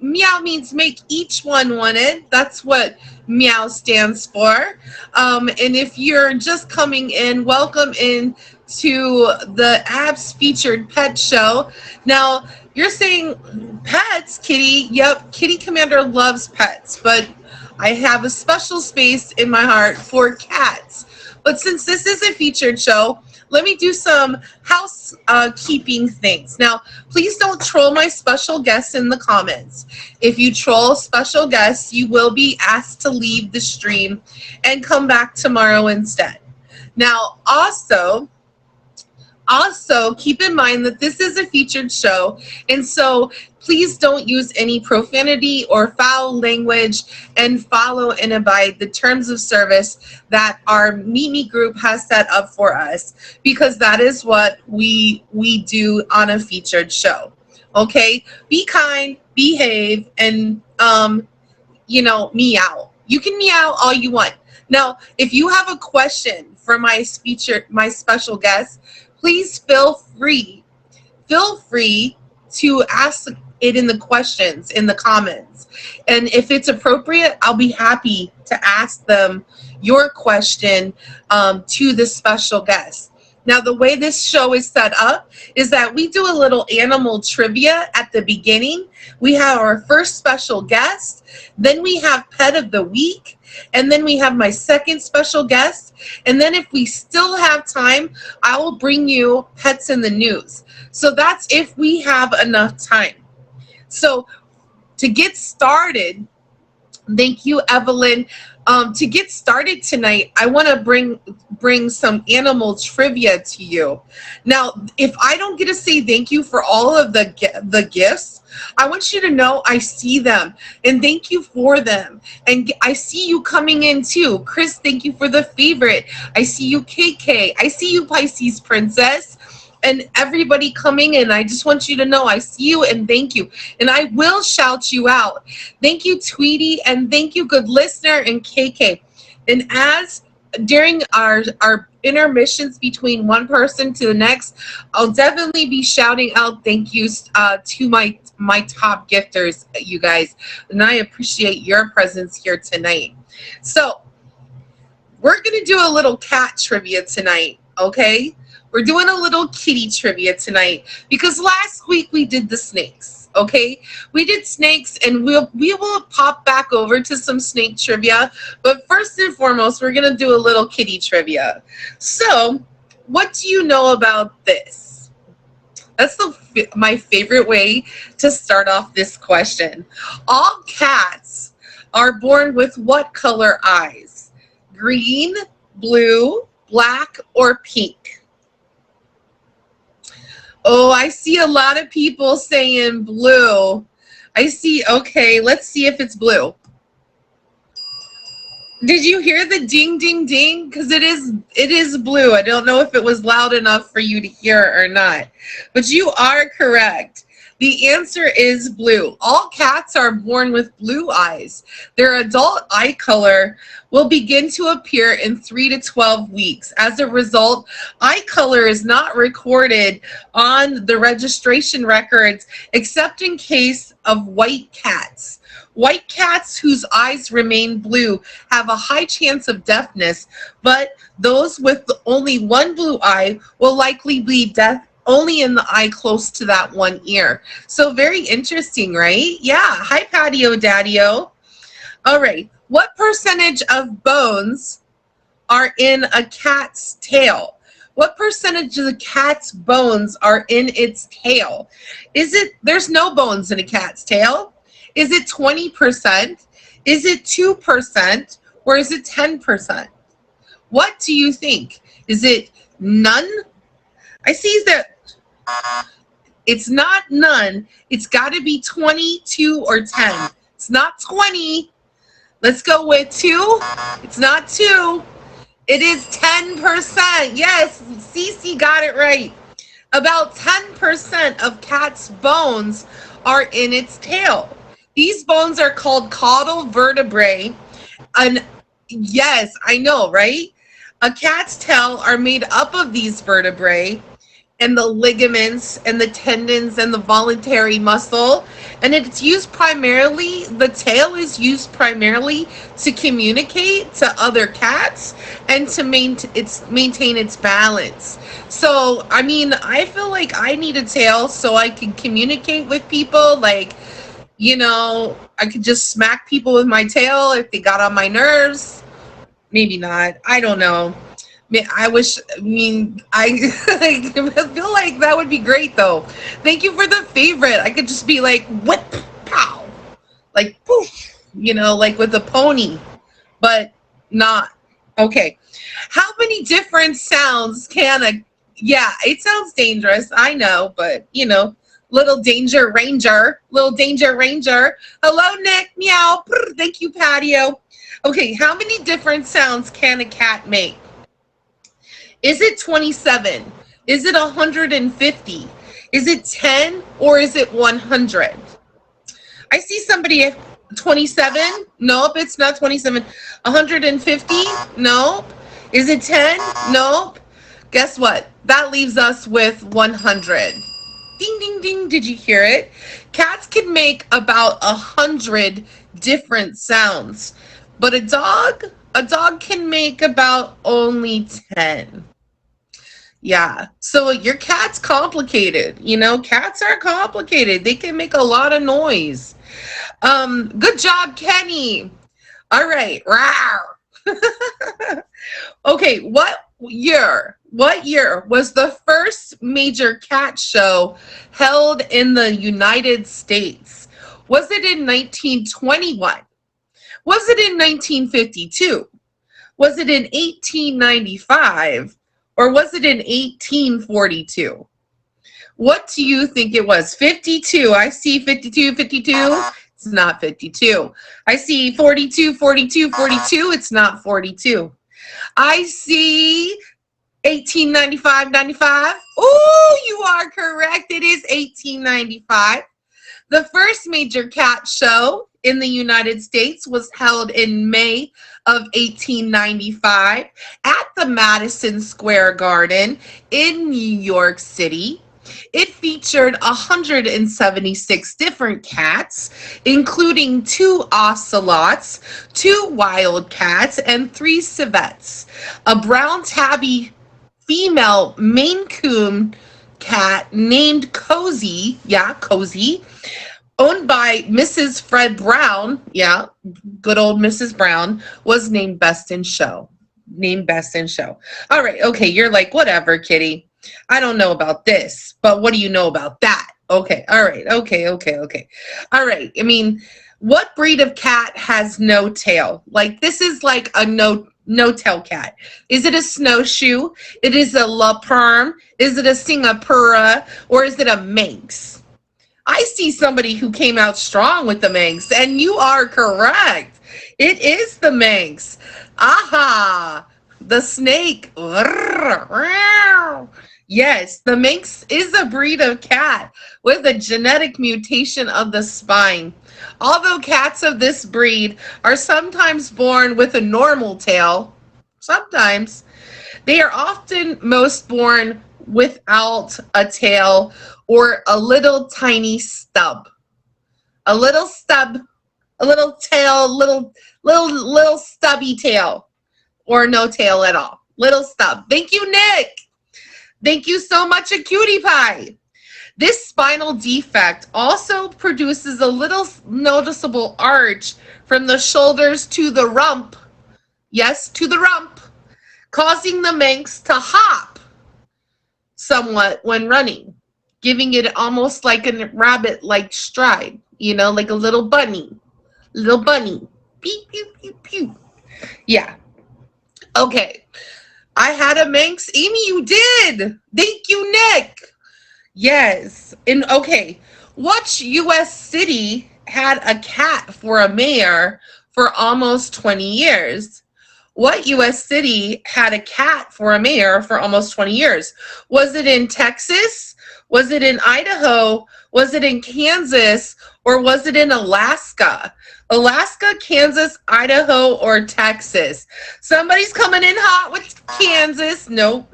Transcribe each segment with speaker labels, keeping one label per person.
Speaker 1: Meow means make each one wanted. That's what Meow stands for. And if you're just coming in, welcome in to the Abs Featured Pet Show. Now, you're saying pets, Kitty. Yep, Kitty Commander loves pets, but I have a special space in my heart for cats. But since this is a featured show, let me do some housekeeping things. Now, please don't troll my special guests in the comments. If you troll special guests, you will be asked to leave the stream and come back tomorrow instead. Now, also, keep in mind that this is a featured show, and so please don't use any profanity or foul language, and follow and abide the terms of service that our Meet Me group has set up for us, because that is what we do on a featured show. Okay? Be kind, behave, and meow. You can meow all you want. Now, if you have a question for my special guest, please feel free to ask it in the questions in the comments. And if it's appropriate, I'll be happy to ask them your question to the special guest. Now, the way this show is set up is that we do a little animal trivia at the beginning. We have our first special guest, then we have Pet of the Week, and then we have my second special guest. And then if we still have time, I will bring you Pets in the News. So that's if we have enough time. So to get started, thank you, Evelyn. To get started tonight, I want to bring some animal trivia to you. Now, if I don't get to say thank you for all of the gifts, I want you to know I see them, and thank you for them. And I see you coming in too. Chris, thank you for the favorite. I see you, KK. I see you, Pisces Princess. And everybody coming in, I just want you to know I see you and thank you. And I will shout you out. Thank you, Tweety, and thank you, good listener, and KK. And as during our intermissions between one person to the next, I'll definitely be shouting out thank yous to my top gifters, you guys. And I appreciate your presence here tonight. So we're going to do a little cat trivia tonight, okay? We're doing a little kitty trivia tonight because last week we did the snakes, okay? We did snakes, and we will pop back over to some snake trivia. But first and foremost, we're going to do a little kitty trivia. So what do you know about this? That's my favorite way to start off this question. All cats are born with what color eyes? Green, blue, black, or pink? Oh, I see a lot of people saying blue. I see, okay, let's see if it's blue. Did you hear the ding, ding, ding? Because it is blue. I don't know if it was loud enough for you to hear or not. But you are correct. The answer is blue. All cats are born with blue eyes. Their adult eye color will begin to appear in 3 to 12 weeks. As a result, eye color is not recorded on the registration records except in case of white cats. White cats whose eyes remain blue have a high chance of deafness, but those with only one blue eye will likely be deaf only in the eye close to that one ear. So very interesting, right? Yeah. Hi, Patio Daddy-O. All right. What percentage of bones are in a cat's tail? What percentage of the cat's bones are in its tail? There's no bones in a cat's tail? Is it 20%? Is it 2%? Or is it 10%? What do you think? Is it none? I see that it's not none. It's got to be 22 or 10. It's not 20. Let's go with 2. It's not 2. It is 10%. Yes, Cece got it right. About 10% of cat's bones are in its tail. These bones are called caudal vertebrae. And yes, I know, right? A cat's tail are made up of these vertebrae. and the ligaments and the tendons and the voluntary muscle. And it's used primarily, the tail is used primarily to communicate to other cats and to maintain its balance. So, I mean, I feel like I need a tail so I can communicate with people. Like, I could just smack people with my tail if they got on my nerves. Maybe not. I don't know. I feel like that would be great though. Thank you for the favorite. I could just be like, whip, pow, like poof, like with a pony, but not. Okay. How many different sounds yeah, it sounds dangerous. I know, but little danger ranger. Hello, Nick. Meow. Thank you, Patio. Okay. How many different sounds can a cat make? Is it 27? Is it 150? Is it 10 or is it 100? I see somebody at 27. Nope, it's not 27. 150? Nope. Is it 10? Nope. Guess what? That leaves us with 100. Ding, ding, ding. Did you hear it? Cats can make about 100 different sounds, but a dog can make about only 10. Yeah. So your cat's complicated. Cats are complicated. They can make a lot of noise. Good job, Kenny. All right. Okay, what year was the first major cat show held in the United States? Was it in 1921? Was it in 1952? Was it in 1895? Or was it in 1842? What do you think it was? 52. I see 52. It's not 52. I see 42. It's not 42. I see 1895. Oh, you are correct. It is 1895. The first major cat show in the United States was held in May of 1895 at the Madison Square Garden in New York City. It featured 176 different cats, including 2 ocelots, 2 wildcats, and 3 civets. A brown tabby female Maine Coon cat named Cozy, owned by Mrs. Fred Brown, good old Mrs. Brown, was named Best in Show. All right, okay, you're like, whatever, kitty. I don't know about this, but what do you know about that? Okay, all right, okay. All right, I mean, what breed of cat has no tail? Like, this is like a no-tail cat. Is it a snowshoe? It is a La Perm? Is it a Singapura? Or is it a Manx? I see somebody who came out strong with the Manx, and you are correct. It is the Manx. Aha! The snake. Yes, the Manx is a breed of cat with a genetic mutation of the spine. Although cats of this breed are sometimes born with a normal tail, they are often most born without a tail or a little tiny stub. A little stub, a little tail, little stubby tail, or no tail at all. Little stub. Thank you, Nick. Thank you so much, a cutie pie. This spinal defect also produces a little noticeable arch from the shoulders to the rump. Yes, to the rump, causing the Manx to hop somewhat when running, giving it almost like a rabbit-like stride, like a little bunny. Pew, pew, pew, pew. Yeah. Okay. I had a Manx. Amy, you did. Thank you, Nick. Yes. And okay, what U.S. city had a cat for a mayor for almost 20 years? What U.S. city had a cat for a mayor for almost 20 years? Was it in Texas? Was it in Idaho? Was it in Kansas? Or was it in Alaska? Alaska, Kansas, Idaho, or Texas? Somebody's coming in hot with Kansas. Nope.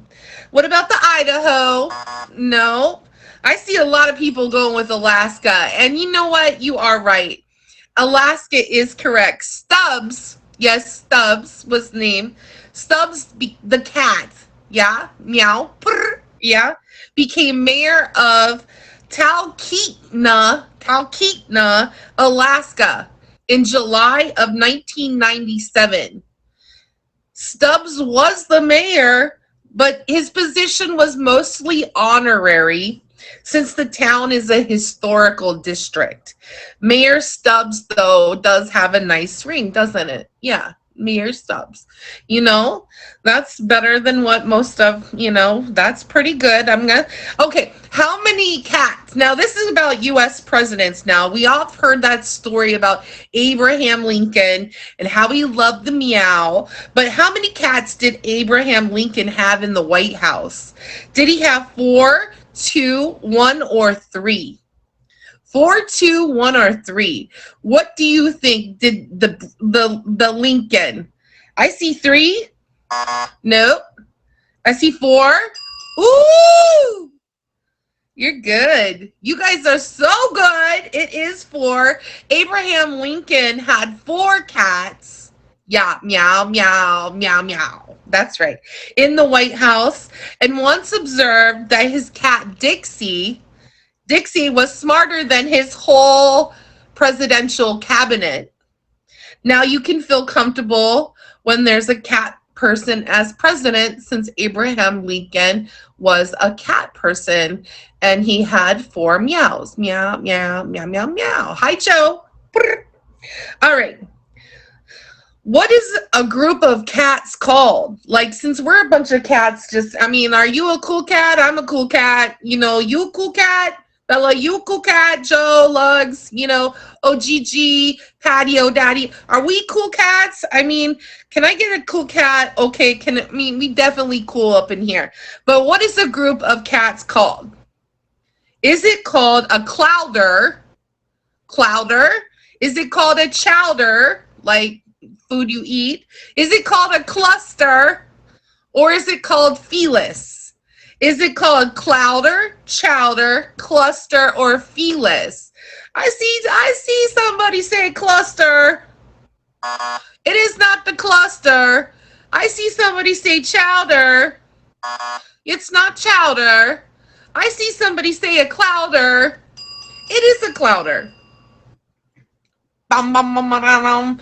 Speaker 1: What about the Idaho? No. I see a lot of people going with Alaska. And you know what? You are right. Alaska is correct. Stubbs, yes, Stubbs was the name. Stubbs, the cat, yeah, meow, purr, yeah, became mayor of Talkeetna, Alaska in July of 1997. Stubbs was the mayor, but his position was mostly honorary since the town is a historical district. Mayor Stubbs, though, does have a nice ring, doesn't it? Yeah, Mayor Stubbs. You know, that's better than what most of, that's pretty good. Okay, how many cats? Now, this is about U.S. presidents now. We all have heard that story about Abraham Lincoln and how he loved the meow. But how many cats did Abraham Lincoln have in the White House? Did he have 4, 2, 1, or 3? 4, 2, 1, or 3. What do you think did the Lincoln? I see 3. Nope. I see 4. Ooh! You're good. You guys are so good. It is 4. Abraham Lincoln had 4 cats. Yeah, meow, meow, meow, meow. That's right. In the White House, and once observed that his cat Dixie was smarter than his whole presidential cabinet. Now you can feel comfortable when there's a cat person as president, since Abraham Lincoln was a cat person and he had 4 meows. Meow, meow, meow, meow, meow. Hi, Joe. All right. What is a group of cats called? Like, since we're a bunch of cats, are you a cool cat? I'm a cool cat. You a cool cat? Bella, you a cool cat? Joe, Lugs, OGG, Patio, Daddy. Are we cool cats? Can I get a cool cat? Okay, we definitely cool up in here. But what is a group of cats called? Is it called a clouder? Clouder? Is it called a chowder, like food you eat? Is it called a cluster? Or is it called Felis? Is it called clouder, chowder, cluster, or Felis? I see somebody say cluster. It is not the cluster. I see somebody say chowder. It's not chowder. I see somebody say a clouder. It is a clouder. Bum, bum, bum, bum, bum.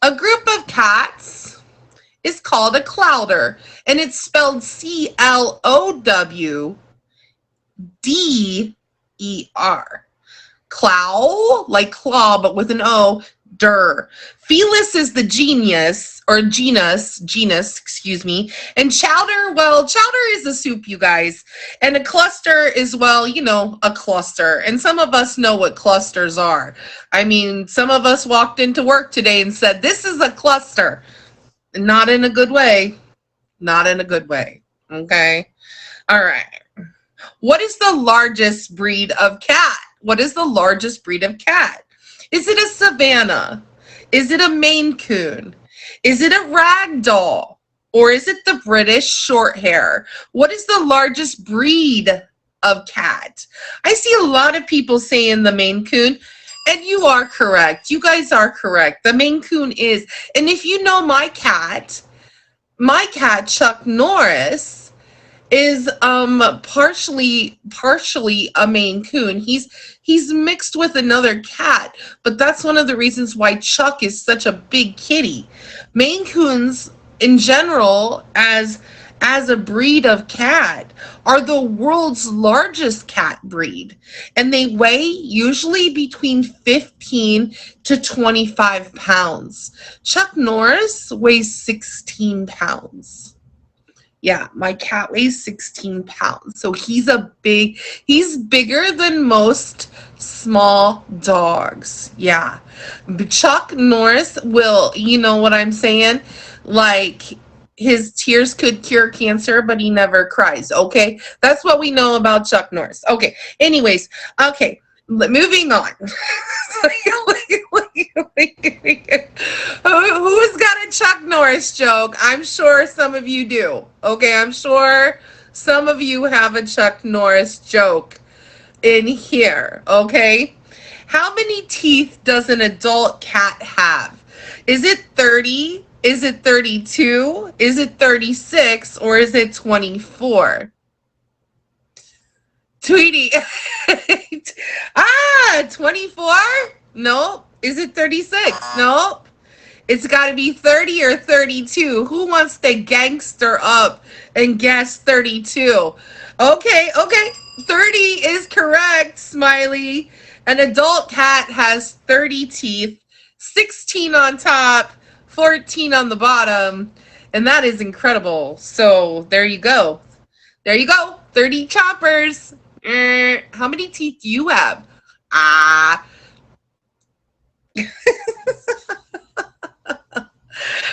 Speaker 1: A group of cats is called a clouder, and it's spelled Clowder. Clow, like claw, but with an O. Felis is the genus, excuse me. And chowder is a soup, you guys. And a cluster is, a cluster. And some of us know what clusters are. Some of us walked into work today and said, this is a cluster. Not in a good way. Not in a good way. Okay? All right. What is the largest breed of cat? What is the largest breed of cat? Is it a Savannah? Is it a Maine Coon? Is it a Ragdoll? Or is it the British Shorthair? What is the largest breed of cat? I see a lot of people saying the Maine Coon, and you are correct. You guys are correct. The Maine Coon is, and if you know my cat, Chuck Norris, is partially a Maine Coon. He's mixed with another cat, but that's one of the reasons why Chuck is such a big kitty. Maine Coons in general, as a breed of cat, are the world's largest cat breed, and they weigh usually between 15 to 25 pounds. Chuck Norris weighs 16 pounds. Yeah, my cat weighs 16 pounds. So he's bigger than most small dogs. Yeah. But Chuck Norris will, you know what I'm saying? Like, his tears could cure cancer, but he never cries. Okay. That's what we know about Chuck Norris. Okay. Anyways. Okay. Moving on. Who's got a Chuck Norris joke? I'm sure some of you do. Okay, I'm sure Some of you have a Chuck Norris joke in here, okay? How many teeth does an adult cat have? Is it 30? Is it 32? Is it 36? Or is it 24? Tweety. 24? Nope. Is it 36? Nope. It's got to be 30 or 32. Who wants to gangster up and guess 32? Okay. 30 is correct, Smiley. An adult cat has 30 teeth, 16 on top, 14 on the bottom, and that is incredible. So there you go. 30 choppers. How many teeth do you have?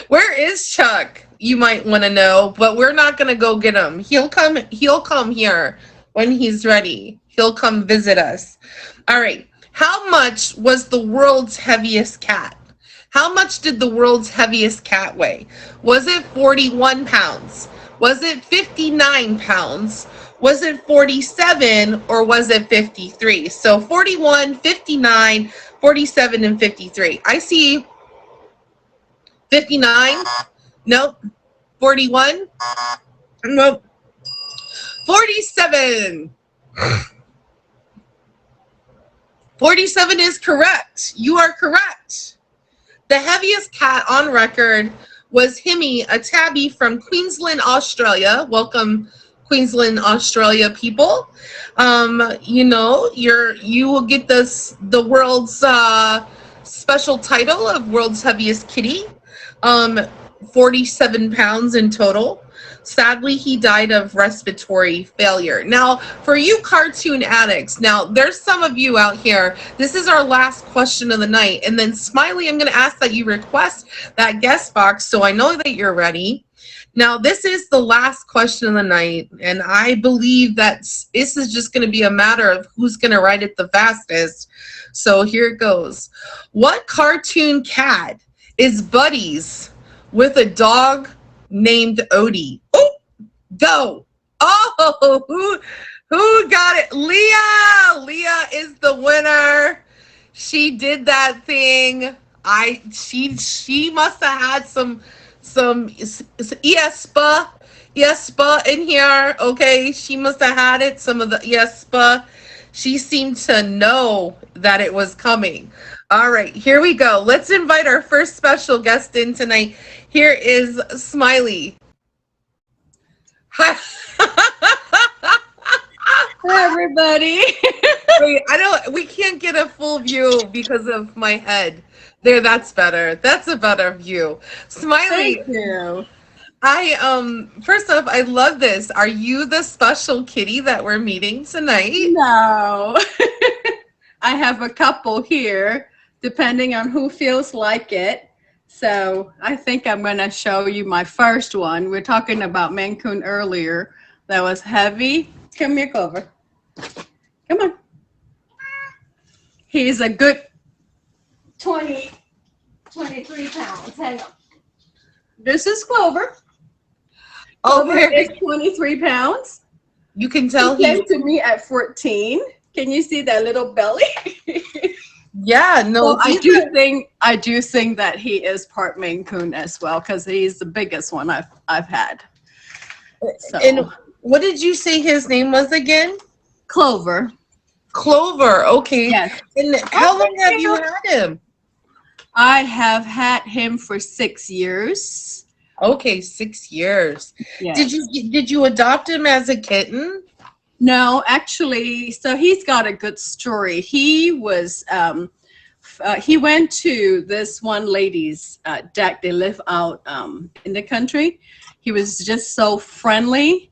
Speaker 1: Where is Chuck? You might want to know, but we're not going to go get him. He'll come here when he's ready. He'll come visit us. All right. How much was the world's heaviest cat? How much did the world's heaviest cat weigh? Was it 41 pounds? Was it 59 pounds? Was it 47 or was it 53? So 41, 59, 47, and 53. I see 59. Nope. 41. Nope. 47. 47 is correct. You are correct. The heaviest cat on record was Himmy, a tabby from Queensland, Australia. Welcome, Queensland, Australia people. You will get the world's special title of world's heaviest kitty. 47 pounds in total. Sadly, he died of respiratory failure. Now, for you cartoon addicts, now there's some of you out here, this is our last question of the night. And then Smiley, I'm going to ask that you request that guest box so I know that you're ready. Now, this is the last question of the night, and I believe that this is just going to be a matter of who's going to write it the fastest. So here it goes. What cartoon cat is buddies with a dog named Odie? Oh, go. Oh, who got it? Leah. Leah is the winner. She did that thing. She must have had some Espa in here. Okay, she must have had it. Some of the Espa. She seemed to know that it was coming. All right, here we go. Let's invite our first special guest in tonight. Here is Smiley. Hi.
Speaker 2: Hi, everybody.
Speaker 1: Wait, we can't get a full view because of my head. There, that's better. That's a better view. Smiley.
Speaker 2: Thank you.
Speaker 1: First off, I love this. Are you the special kitty that we're meeting tonight?
Speaker 2: No. I have a couple here, depending on who feels like it. So I think I'm going to show you my first one. We are talking about Maine Coon earlier. That was heavy. Come here, Clover. Come on. He's a good 23 pounds. Hang on. This is Clover. Clover is 23 pounds.
Speaker 1: You can tell
Speaker 2: he came to me at 14. Can you see that little belly?
Speaker 1: Yeah, no.
Speaker 2: Well, I do think that he is part Maine Coon as well, because he's the biggest one I've had. So.
Speaker 1: And what did you say his name was again?
Speaker 2: Clover.
Speaker 1: Clover. Okay.
Speaker 2: Yes.
Speaker 1: And how long have you had him?
Speaker 2: I have had him for 6 years.
Speaker 1: Okay, 6 years.
Speaker 2: Yes.
Speaker 1: Did you adopt him as a kitten?
Speaker 2: No, actually, so he's got a good story. He was, he went to this one lady's deck. They live out in the country. He was just so friendly.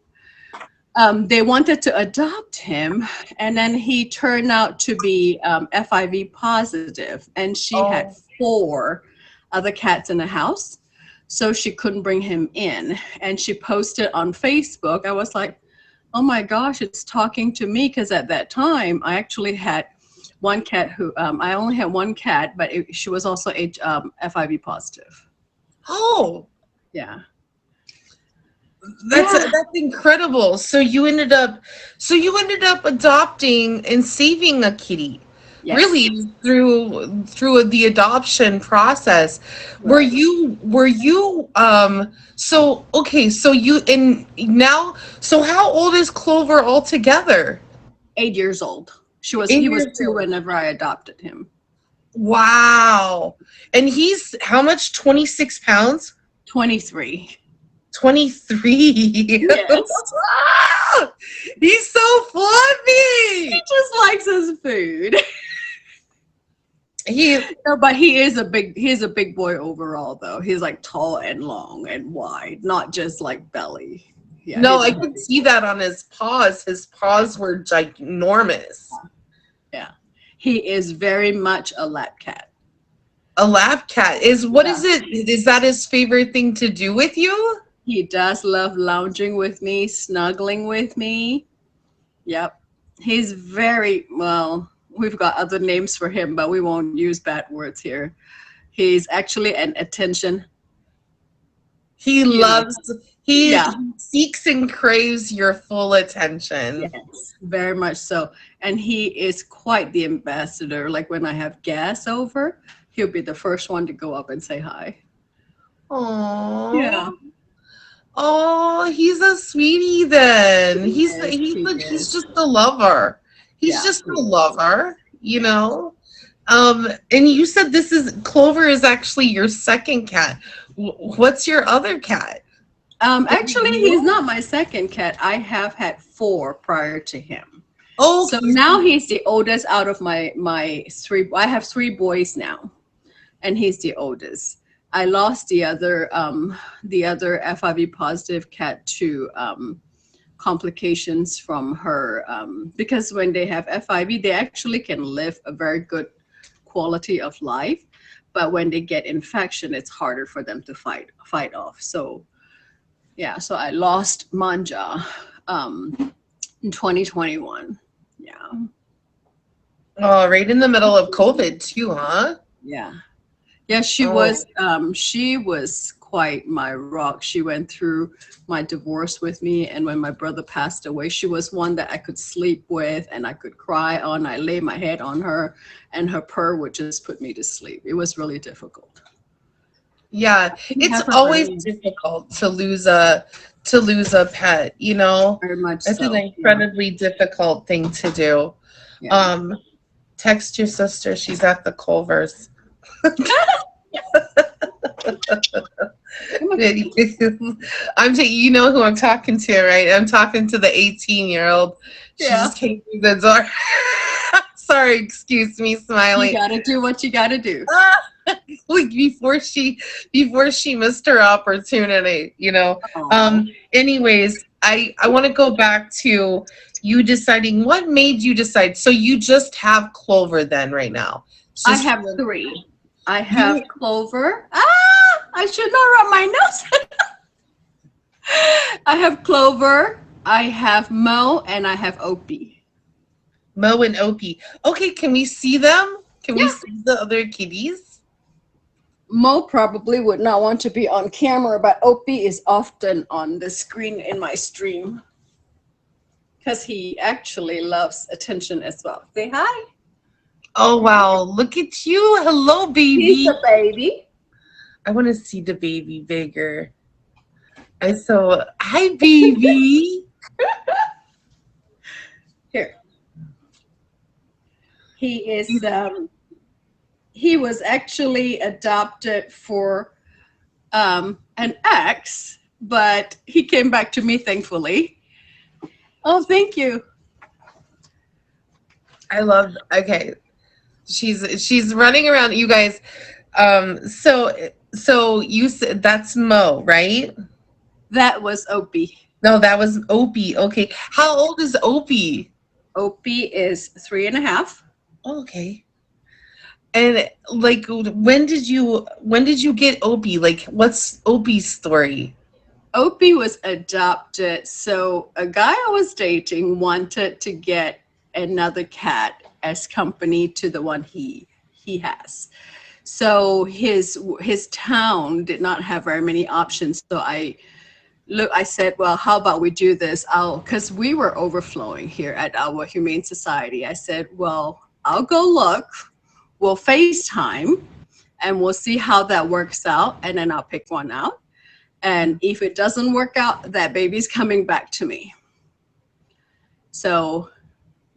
Speaker 2: They wanted to adopt him, and then he turned out to be FIV positive, and she had 4 other cats in the house, so she couldn't bring him in. And she posted on Facebook. I was like, oh my gosh, it's talking to me, because at that time I actually had one cat who I only had one cat, but she was also FIV positive.
Speaker 1: Oh,
Speaker 2: yeah. Yeah.
Speaker 1: That's incredible. So you ended up adopting and saving a kitty.
Speaker 2: Yes.
Speaker 1: Really through the adoption process.
Speaker 2: Right.
Speaker 1: Were you so okay, so you and now so how old is Clover altogether?
Speaker 2: 8 years old.
Speaker 1: Eight
Speaker 2: He was
Speaker 1: years
Speaker 2: 2
Speaker 1: old.
Speaker 2: whenever I adopted him.
Speaker 1: Wow. And he's how much? 26 pounds?
Speaker 2: 23.
Speaker 1: 23.
Speaker 2: Yes.
Speaker 1: He's so
Speaker 2: He
Speaker 1: fluffy.
Speaker 2: just likes his food.
Speaker 1: He
Speaker 2: No, but he's a big boy overall though. He's like tall and long and wide, not just like belly. Yeah,
Speaker 1: no,
Speaker 2: he's
Speaker 1: I
Speaker 2: a
Speaker 1: could
Speaker 2: big
Speaker 1: see
Speaker 2: boy.
Speaker 1: that on his paws. His paws were ginormous.
Speaker 2: Yeah. He is very much a lap cat.
Speaker 1: A lap cat is what
Speaker 2: Yeah.
Speaker 1: is it? Is that his favorite thing to do with you?
Speaker 2: He does love lounging with me, snuggling with me. Yep. He's very well, we've got other names for him, but we won't use bad words here. He's actually an attention
Speaker 1: He
Speaker 2: human.
Speaker 1: loves
Speaker 2: Yeah.
Speaker 1: he seeks and craves your full attention.
Speaker 2: Yes, very much so. And he is quite the ambassador. Like when I have guests over, he'll be the first one to go up and say hi.
Speaker 1: Oh,
Speaker 2: Yeah.
Speaker 1: oh, he's a sweetie then.
Speaker 2: Yes, he
Speaker 1: He's
Speaker 2: is.
Speaker 1: just a lover. He's
Speaker 2: Yeah,
Speaker 1: just
Speaker 2: he
Speaker 1: a
Speaker 2: is.
Speaker 1: lover, you
Speaker 2: Yeah.
Speaker 1: know. And you said this is Clover is actually your second cat. What's your other cat? Is it
Speaker 2: Actually, he's
Speaker 1: you?
Speaker 2: not my second cat. I have had four prior to him. So
Speaker 1: Okay,
Speaker 2: now he's the oldest out of my three. I have three boys now, and he's the oldest. I lost the other FIV positive cat to complications from her because when they have FIV, they actually can live a very good quality of life, but when they get infection, it's harder for them to fight off. So yeah, so I lost Manja in 2021. Yeah,
Speaker 1: oh, right in the middle of COVID too, huh?
Speaker 2: yeah. Yeah,
Speaker 1: Oh,
Speaker 2: she was quite my rock. She went through my divorce with me, and when my brother passed away, she was one that I could sleep with and I could cry on. I lay my head on her and her purr would just put me to sleep. It was really difficult.
Speaker 1: yeah.
Speaker 2: Didn't
Speaker 1: It's
Speaker 2: have her
Speaker 1: always
Speaker 2: very,
Speaker 1: difficult to lose a pet, you know?
Speaker 2: very much
Speaker 1: It's an
Speaker 2: so. Yeah.
Speaker 1: incredibly difficult thing to do.
Speaker 2: Yeah.
Speaker 1: Um, text your sister, she's at the Culvers.
Speaker 2: Come on.
Speaker 1: You know who I'm talking to, right? I'm talking to the 18-year-old. She
Speaker 2: Yeah.
Speaker 1: just came through the door. Sorry, excuse me,
Speaker 2: You
Speaker 1: Smiley.
Speaker 2: gotta do what you gotta do.
Speaker 1: Like before she missed her opportunity, you know.
Speaker 2: Oh.
Speaker 1: Anyways, I want to go back to you deciding what made you decide. So you just have Clover then right now. It's
Speaker 2: I
Speaker 1: just
Speaker 2: have three. I
Speaker 1: you
Speaker 2: have Clover. I should not rub my nose. I have Clover. I have Mo, and I have Opie.
Speaker 1: Mo and Opie. Okay, can we see them? Can we
Speaker 2: Yeah.
Speaker 1: see the other kitties?
Speaker 2: Mo probably would not want to be on camera, but Opie is often on the screen in my stream because he actually loves attention as well. Say hi.
Speaker 1: Oh wow, look at you. Hello,
Speaker 2: He's
Speaker 1: baby.
Speaker 2: a baby.
Speaker 1: I want to see the baby bigger. Hi baby.
Speaker 2: Here. He is he was actually adopted for an ex, but he came back to me thankfully. Oh, thank you.
Speaker 1: I love okay. She's running around you guys. So you said that's Mo, right?
Speaker 2: That was Opie.
Speaker 1: No, that was Opie. Okay. How old is Opie?
Speaker 2: Opie is 3.5.
Speaker 1: Okay. And like when did you get Opie? Like what's Opie's story?
Speaker 2: Opie was adopted. So a guy I was dating wanted to get another cat as company to the one he has. So his town did not have very many options. So I look, I said, well, how about we do this? Because we were overflowing here at our Humane Society. I said, well, I'll go look, we'll FaceTime, and we'll see how that works out, and then I'll pick one out. And if it doesn't work out, that baby's coming back to me. So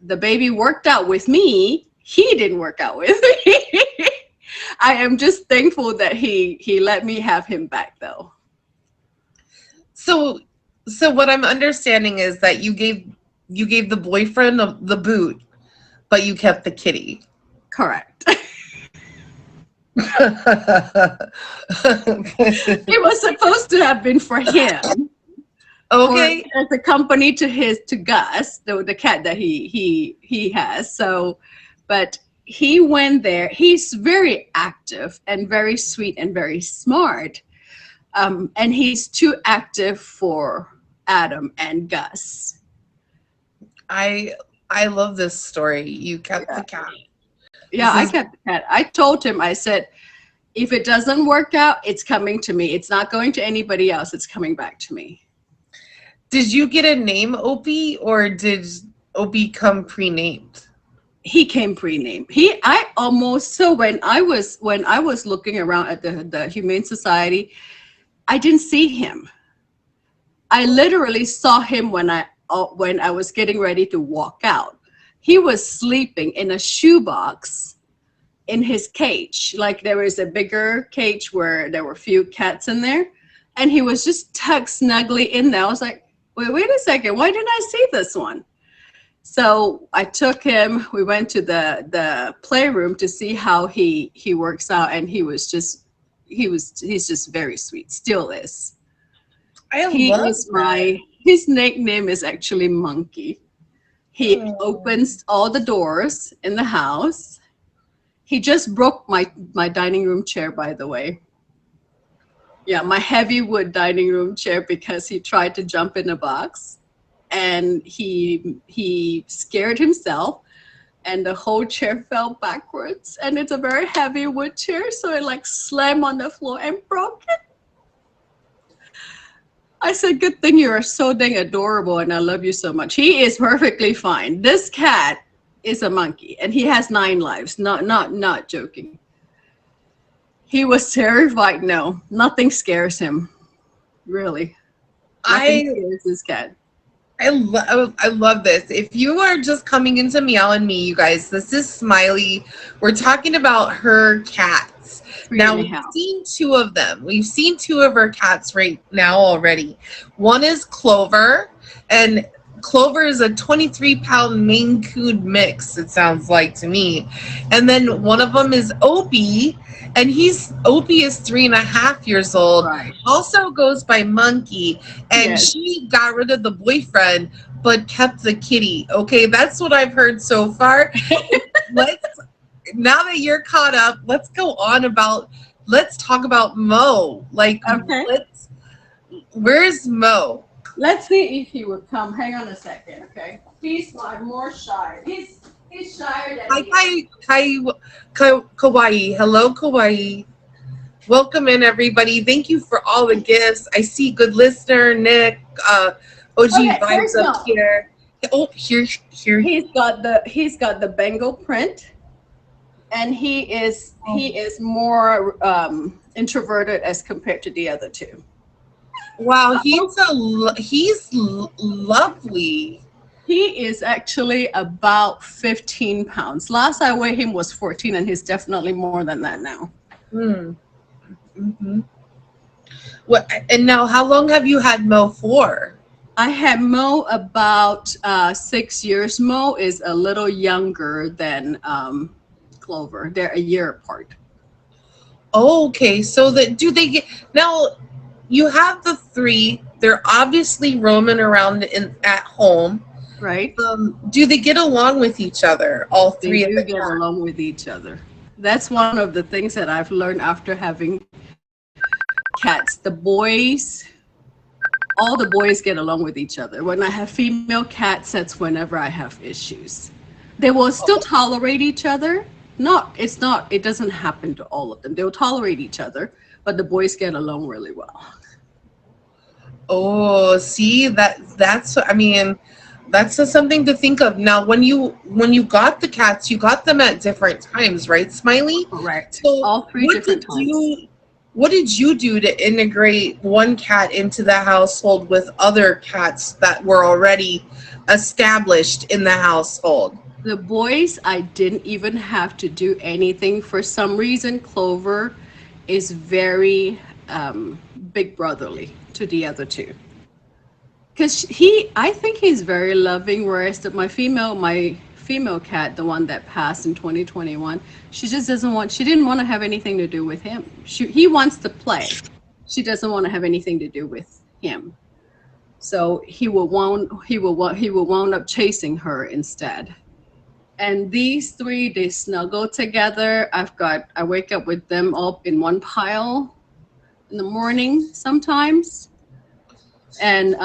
Speaker 2: the baby worked out with me. He didn't work out with me. I am just thankful that he let me have him back, though.
Speaker 1: So what I'm understanding is that you gave the boyfriend the boot, but you kept the kitty.
Speaker 2: Correct. It was supposed to have been for him.
Speaker 1: Okay.
Speaker 2: As a company to Gus, the cat that he has. So, but he went there. He's very active and very sweet and very smart. And he's too active for Adam and Gus.
Speaker 1: I love this story. You kept the cat.
Speaker 2: Yeah, I kept the cat. I told him, I said, if it doesn't work out, it's coming to me. It's not going to anybody else. It's coming back to me.
Speaker 1: Did you get a name, Opie, or did Opie come pre-named?
Speaker 2: He came pre-named. When I was looking around at the Humane Society, I didn't see him. I literally saw him when I was getting ready to walk out. He was sleeping in a shoebox in his cage. Like there was a bigger cage where there were a few cats in there, and he was just tucked snugly in there. I was like, wait a second, why didn't I see this one? So I took him, we went to the playroom to see how he works out, and he's just very sweet, still is. His nickname is actually Monkey. He opens all the doors in the house. He just broke my dining room chair, by the way. Yeah, my heavy wood dining room chair, because he tried to jump in a box and he scared himself and the whole chair fell backwards, and it's a very heavy wood chair, so it like slammed on the floor and broke it. I said, good thing you are so dang adorable and I love you so much. He is perfectly fine. This cat is a monkey and he has 9 lives. Not joking. He was terrified. No, nothing scares him. Really. Nothing scares this cat.
Speaker 1: I love this. If you are just coming into Meow and Me, you guys, this is Smiley. We're talking about her cats. Now, we've seen 2 of them. We've seen 2 of her cats right now already. One is Clover, and Clover is a 23-pound Maine Coon mix, it sounds like to me. And then one of them is Opie, and Opie is 3.5 years old.
Speaker 2: Right.
Speaker 1: Also goes by Monkey, and she got rid of the boyfriend but kept the kitty. Okay, that's what I've heard so far. Now that you're caught up, let's talk about Mo. Where's Mo?
Speaker 2: Let's see if he would come. Hang on a second, okay? He's more shy. He's shyer than
Speaker 1: Hi, Kawaii. Hello, Kawaii. Welcome in, everybody. Thank you for all the gifts. I see good listener, Nick, OG Vibes up here. Oh, here.
Speaker 2: He's got the Bengal print, and he is more introverted as compared to the other 2.
Speaker 1: Wow, he's lovely.
Speaker 2: He is actually about 15 pounds. Last I weighed him was 14, and he's definitely more than that now.
Speaker 1: Mm-hmm. What? And now, how long have you had Mo for?
Speaker 2: I had Mo about 6 years. Mo is a little younger than Clover. They're a year apart.
Speaker 1: Okay, so do they get now? You have the 3. They're obviously roaming around at home,
Speaker 2: right?
Speaker 1: Do they get along with each other? All 3
Speaker 2: of them get along with each other. That's one of the things that I've learned after having cats. All the boys get along with each other. When I have female cats, that's whenever I have issues. They will still tolerate each other. It doesn't happen to all of them. They'll tolerate each other, but the boys get along really well.
Speaker 1: Oh, see that's I mean, that's something to think of. Now, when you got the cats, you got them at different times, right, Smiley?
Speaker 2: Correct.
Speaker 1: So,
Speaker 2: All three
Speaker 1: what
Speaker 2: different
Speaker 1: did
Speaker 2: times.
Speaker 1: you what did you do to integrate one cat into the household with other cats that were already established in the household?
Speaker 2: The boys, I didn't even have to do anything. For some reason, Clover is very big brotherly to the other two. Because I think he's very loving, whereas my female cat, the one that passed in 2021, she didn't want to have anything to do with him. He wants to play. She doesn't want to have anything to do with him. So he will wound up chasing her instead. And these three, they snuggle together. I wake up with them all in one pile in the morning sometimes. And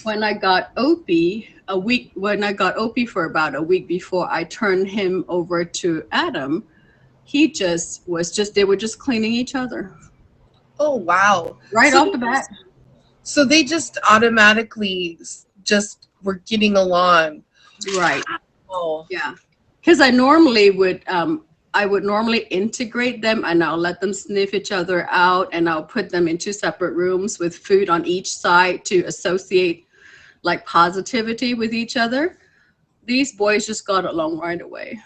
Speaker 2: when I got when I got Opie for about a week before I turned him over to Adam, they were just cleaning each other
Speaker 1: Oh, wow.
Speaker 2: right
Speaker 1: So
Speaker 2: off
Speaker 1: they
Speaker 2: the bat.
Speaker 1: just so they just automatically just were getting along.
Speaker 2: Right.
Speaker 1: Oh,
Speaker 2: Yeah. Because I would normally integrate them and I'll let them sniff each other out and I'll put them in two separate rooms with food on each side to associate like positivity with each other. These boys just got along right away.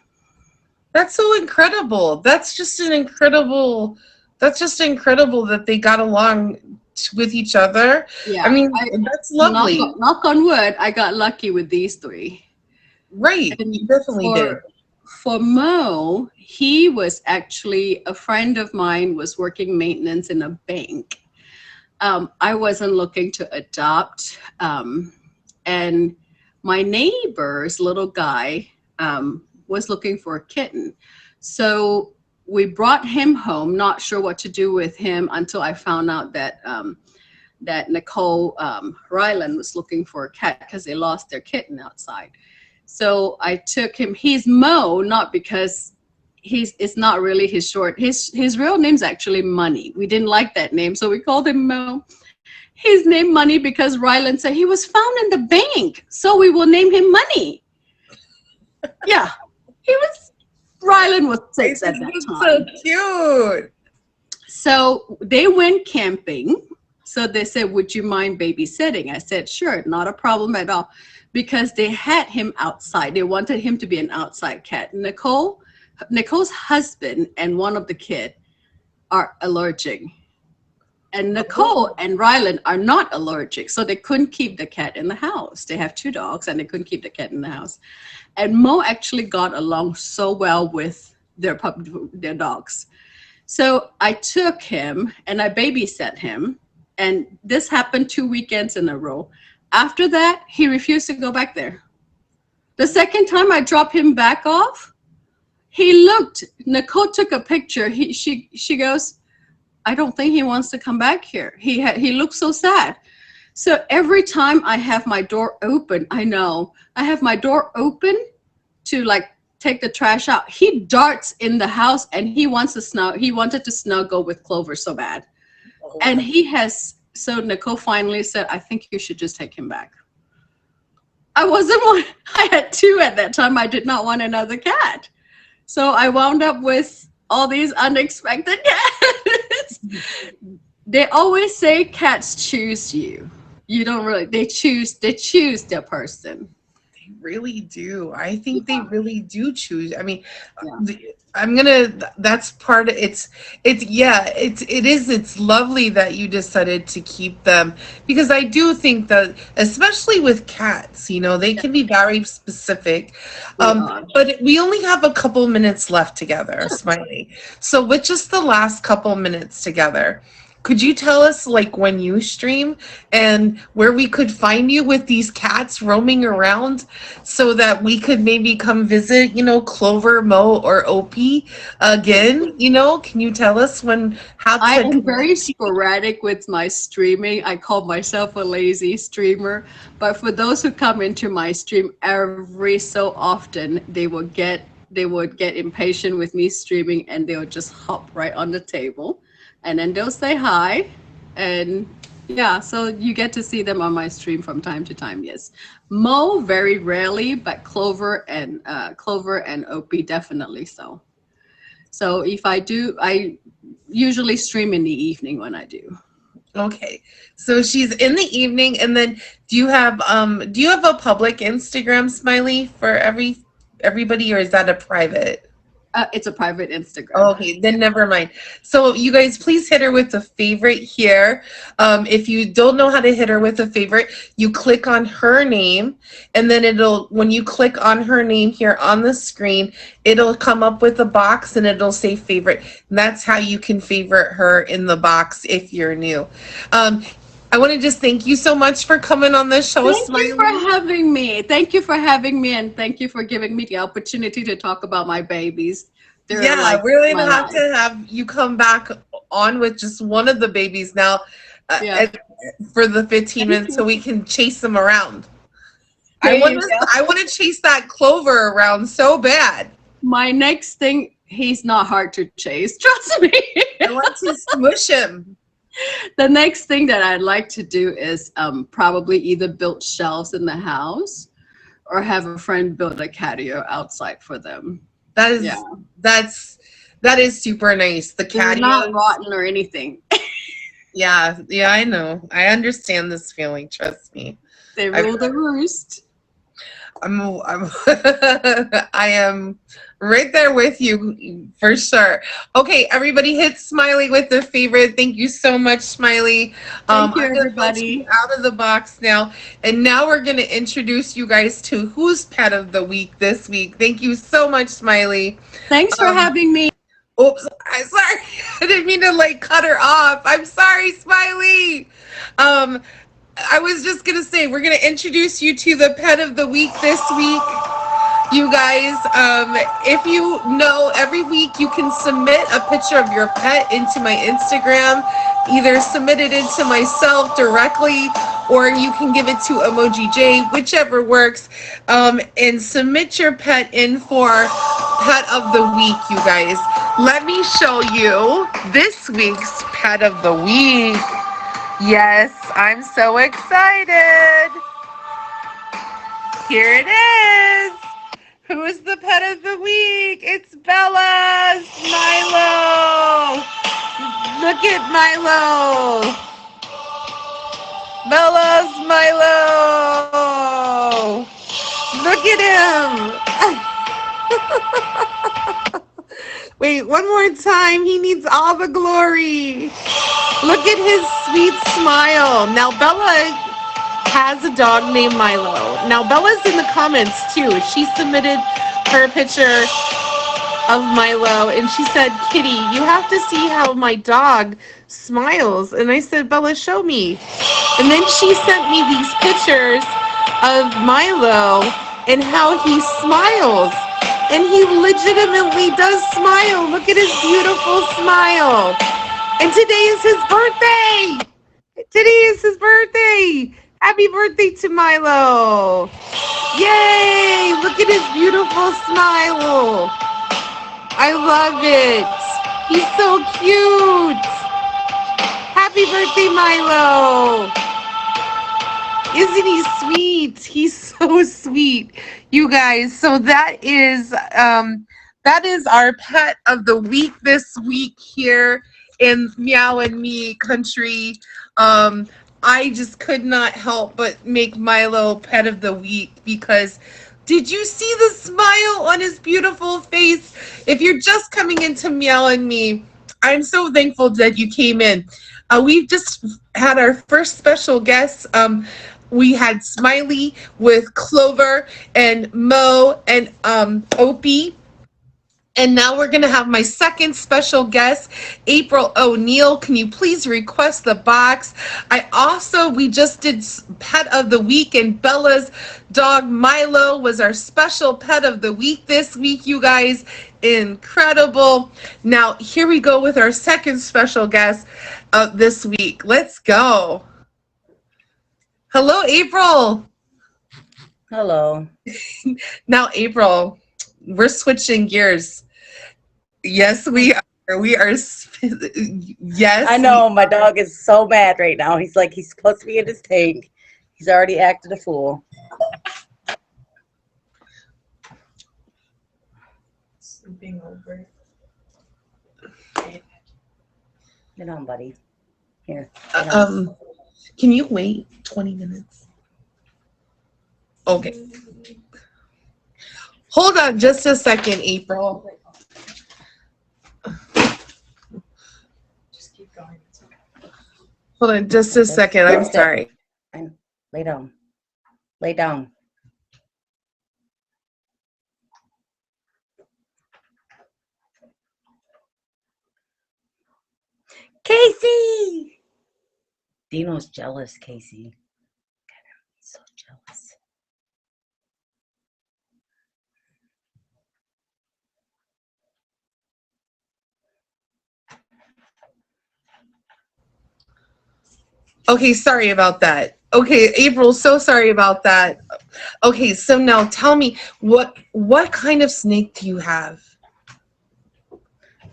Speaker 1: that's so incredible. That's just incredible that they got along with each other. I
Speaker 2: Yeah.
Speaker 1: mean,
Speaker 2: I
Speaker 1: that's lovely.
Speaker 2: knock on wood, I got lucky with these three.
Speaker 1: Right.
Speaker 2: And
Speaker 1: You definitely did.
Speaker 2: for Mo, he was actually a friend of mine was working maintenance in a bank. I wasn't looking to adopt. And my neighbor's little guy was looking for a kitten. So we brought him home, not sure what to do with him until I found out that Nicole Ryland was looking for a cat because they lost their kitten outside. So I took him. He's Mo, not because it's not really his real name's actually Money. We didn't like that name, so we called him Mo. He's named Money because Ryland said he was found in the bank, so we will name him Money. Yeah, he was. Ryland was
Speaker 1: I
Speaker 2: 6 at
Speaker 1: think
Speaker 2: that
Speaker 1: it's so
Speaker 2: time.
Speaker 1: cute.
Speaker 2: So they went camping. So they said, "Would you mind babysitting?" I said, "Sure, not a problem at all," because they had him outside. They wanted him to be an outside cat. Nicole's husband and one of the kid are allergic. And Nicole
Speaker 1: Oh,
Speaker 2: and Ryland are not allergic, so they couldn't keep the cat in the house. They have two dogs, and they couldn't keep the cat in the house. And Mo actually got along so well with their dogs. So I took him and I babysat him, and this happened 2 weekends in a row. After that, he refused to go back there. The second time I dropped him back off, he looked. Nicole took a picture. She goes, "I don't think he wants to come back here. He looks so sad." So every time I have my door open, I know I have my door open to like take the trash out. He darts in the house and he wanted to snuggle with Clover so bad.
Speaker 1: oh.
Speaker 2: And so Nicole finally said, "I think you should just take him back." I wasn't one, I had two at that time. I did not want another cat. So I wound up with all these unexpected cats. They always say cats choose you. You don't really, they choose their person.
Speaker 1: They really do. I think they
Speaker 2: Yeah,
Speaker 1: really do choose. I mean,
Speaker 2: yeah,
Speaker 1: I'm gonna. That's part of it's yeah. It's lovely that you decided to keep them because I do think that, especially with cats, they
Speaker 2: yeah,
Speaker 1: can be very specific.
Speaker 2: they are.
Speaker 1: But we only have a couple minutes left together, Smiley. So with just the last couple minutes together, could you tell us like when you stream and where we could find you with these cats roaming around so that we could maybe come visit, Clover, Mo, or Opie again? Can you tell us how
Speaker 2: I
Speaker 1: to
Speaker 2: am very
Speaker 1: connect?
Speaker 2: sporadic with my streaming. I call myself a lazy streamer. But for those who come into my stream every so often, they would get impatient with me streaming and they'll just hop right on the table and then they'll say hi and Yeah, so you get to see them on my stream from time to time. Yes, Mo very rarely, but Clover and Opie definitely so. So if I do, I usually stream in the evening when I do.
Speaker 1: Okay. So she's in the evening, and then do you have a public Instagram, Smiley, for everybody, or is that a private?
Speaker 2: It's a private Instagram.
Speaker 1: Okay, then never mind. So you guys, please hit her with a favorite here. If you don't know how to hit her with a favorite, you click on her name, and then when you click on her name here on the screen, it'll come up with a box and it'll say favorite. And that's how you can favorite her in the box if you're new. I want to just thank you so much for coming on the show,
Speaker 2: Thank you for
Speaker 1: Smiley.
Speaker 2: having me. Thank you for having me, and thank you for giving me the opportunity to talk about my babies. They're
Speaker 1: Yeah,
Speaker 2: like
Speaker 1: we're
Speaker 2: my
Speaker 1: gonna have
Speaker 2: life.
Speaker 1: to have you come back on with just one of the babies now,
Speaker 2: Yeah.
Speaker 1: for the 15
Speaker 2: Thank
Speaker 1: minutes
Speaker 2: you.
Speaker 1: so we can chase them around.
Speaker 2: There you go.
Speaker 1: I want to chase that Clover around so bad.
Speaker 2: My next thing, he's not hard to chase. Trust me.
Speaker 1: I want to smush him.
Speaker 2: The next thing that I'd like to do is probably either build shelves in the house or have a friend build a patio outside for them.
Speaker 1: That is
Speaker 2: Yeah.
Speaker 1: that's that is super nice. The
Speaker 2: They're not
Speaker 1: catio.
Speaker 2: rotten or anything.
Speaker 1: Yeah, yeah, I know. I understand this feeling. Trust me.
Speaker 2: They
Speaker 1: I
Speaker 2: rule the roost.
Speaker 1: I'm I am right there with you for sure. Okay, everybody hit Smiley with the favorite. Thank you so much, Smiley.
Speaker 2: Thank you,
Speaker 1: I'm gonna let you
Speaker 2: everybody.
Speaker 1: out of the box now. And now we're gonna introduce you guys to who's pet of the week this week. Thank you so much, Smiley.
Speaker 2: Thanks for
Speaker 1: Um,
Speaker 2: having me.
Speaker 1: Oops, I'm sorry. I didn't mean to like cut her off. I'm sorry, Smiley. Um, I was just gonna say we're gonna introduce you to the pet of the week this week. You guys, if you know, every week you can submit a picture of your pet into my Instagram. Either submit it into myself directly, or you can give it to Emoji J, whichever works. And submit your pet in for pet of the week, you guys. Let me show you this week's pet of the week. Yes, I'm so excited. Here it is. Who is the pet of the week? It's Bella's Milo. Look at Milo. Bella's Milo. Look at him. Wait, one more time. He needs all the glory. Look at his sweet smile. Now, Bella has a dog named Milo. Now, Bella's in the comments too. She submitted her picture of Milo and she said, Kitty, you have to see how my dog smiles. And I said, Bella, show me. And then she sent me these pictures of Milo and how he smiles. And he legitimately does smile. Look at his beautiful smile. And today is his birthday. Today is his birthday. Happy birthday to Milo. Yay. Look at his beautiful smile. I love it. He's so cute. Happy birthday, Milo. Isn't he sweet? He's so sweet, you guys. So that is our pet of the week this week here in Meow and Me country. I just could not help but make Milo pet of the week because did you see the smile on his beautiful face? If you're just coming into Meow and Me, I'm so thankful that you came in. We've just had our first special guest. We had Smiley with Clover and Mo and Opie. And now we're going to have my second special guest, April O'Neil. Can you please request the box? We just did Pet of the Week, and Bella's dog Milo was our special Pet of the Week this week, you guys. Incredible. Now, here we go with our second special guest this week. Let's go. Hello, April.
Speaker 3: Hello.
Speaker 1: Now, April, we're switching gears. Yes, we are. We are,
Speaker 3: I
Speaker 1: yes, we
Speaker 3: know my dog is so mad right now. He's like, he's supposed to be in his tank. He's already acted a fool.
Speaker 1: sleeping over.
Speaker 3: Get on, buddy. Here,
Speaker 1: Uh,
Speaker 3: get on.
Speaker 1: um, can you wait 20 minutes? Okay. Hold on just a second, April. Just keep going. It's okay. Hold on just a second. I'm
Speaker 3: Sit.
Speaker 1: sorry.
Speaker 3: Lay down. Lay down. Casey! Dino's jealous, Casey. He's so jealous.
Speaker 1: Okay, sorry about that. Okay, April, so sorry about that. Okay, so now tell me what kind of snake do you have?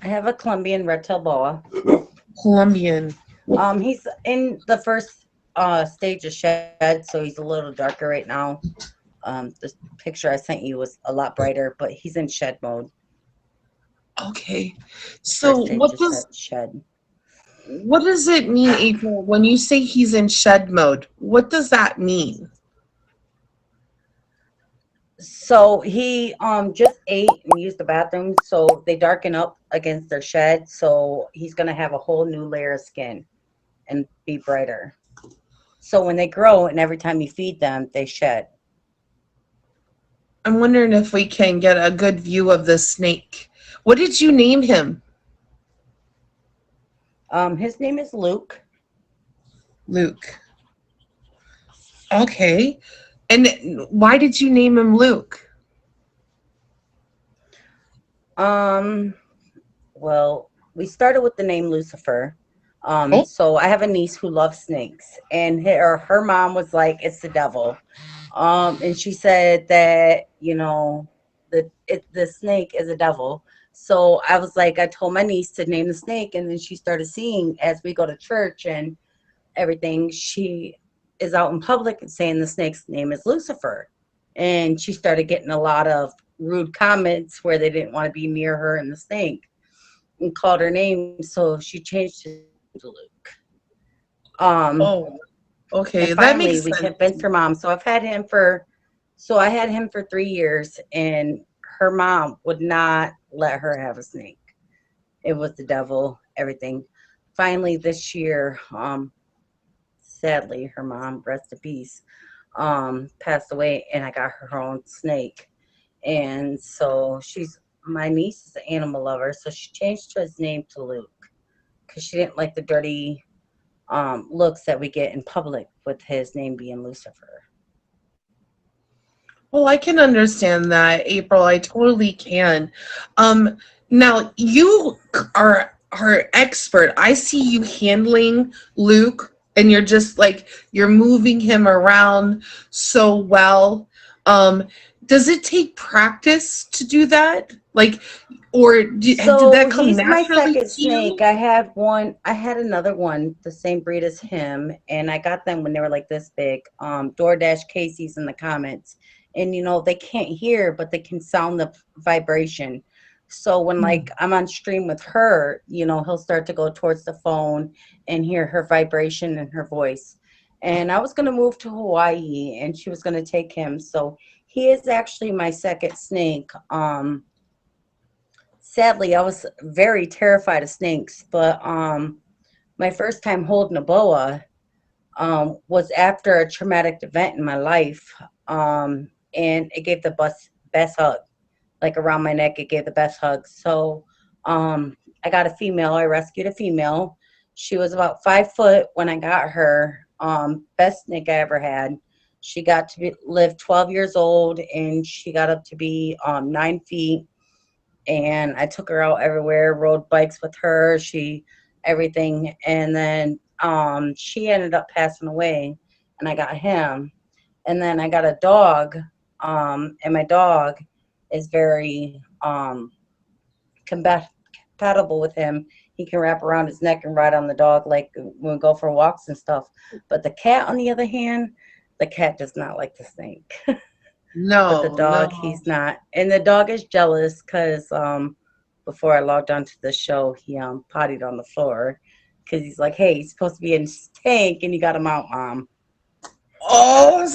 Speaker 3: I have a Colombian red-tailed boa.
Speaker 1: Colombian.
Speaker 3: He's in the first stage of shed, so he's a little darker right now. The picture I sent you was a lot brighter, but he's in shed mode.
Speaker 1: Okay.
Speaker 3: First
Speaker 1: So
Speaker 3: stage of shed.
Speaker 1: what does it mean, April, when you say he's in shed mode? What does that mean?
Speaker 3: So he just ate and used the bathroom, so they darken up against their shed. So he's gonna have a whole new layer of skin and be brighter. So when they grow and every time you feed them, they shed.
Speaker 1: I'm wondering if we can get a good view of the snake. What did you name him?
Speaker 3: His name is Luke.
Speaker 1: Luke. Okay. And why did you name him Luke?
Speaker 3: Um, well, we started with the name Lucifer.
Speaker 1: Oh,
Speaker 3: So I have a niece who loves snakes, and her mom was like, "It's the devil," and she said that the snake is a devil. So I was like, I told my niece to name the snake, and then she started seeing as we go to church and everything. She is out in public and saying the snake's name is Lucifer, and she started getting a lot of rude comments where they didn't want to be near her and the snake and called her name, so she changed his name to Luke.
Speaker 1: oh,
Speaker 3: And
Speaker 1: okay. That
Speaker 3: finally,
Speaker 1: makes
Speaker 3: we
Speaker 1: sense.
Speaker 3: convinced her mom. So I had him for 3 years, and her mom would not let her have a snake. It was the devil, everything. Finally, this year, sadly, her mom, rest in peace, passed away, and I got her own snake. And so my niece is an animal lover, so she changed his name to Luke because she didn't like the dirty looks that we get in public with his name being Lucifer.
Speaker 1: Well, I can understand that, April. I totally can. Um, Now you are expert. I see you handling Luke, and you're just like you're moving him around so well. Um, does it take practice to do that? Like, or did
Speaker 3: So
Speaker 1: that come
Speaker 3: he's my
Speaker 1: naturally
Speaker 3: second
Speaker 1: to
Speaker 3: snake.
Speaker 1: you?
Speaker 3: I had another one, the same breed as him, and I got them when they were like this big. DoorDash Casey's in the comments. And they can't hear, but they can sound the vibration. So when like I'm on stream with her, he'll start to go towards the phone and hear her vibration and her voice. And I was gonna move to Hawaii and she was gonna take him. So he is actually my second snake. Sadly, I was very terrified of snakes, but my first time holding a boa was after a traumatic event in my life, and it gave the best hug, like around my neck. It gave the best hug. So I got a female. I rescued a female. She was about 5 foot when I got her. Best snake I ever had. She got to live 12 years old, and she got up to be 9 feet, and I took her out everywhere, rode bikes with her, everything. And then she ended up passing away and I got him. And then I got a dog, and my dog is very combative. compatible with him. He can wrap around his neck and ride on the dog like when we go for walks and stuff. But the cat, on the other hand, the cat does not like the snake. But the
Speaker 1: No,
Speaker 3: dog,
Speaker 1: no.
Speaker 3: he's not. And the dog is jealous because before I logged on to the show, he pottied on the floor because he's like, hey, he's supposed to be in his tank and you got him out, Mom.
Speaker 1: Oh,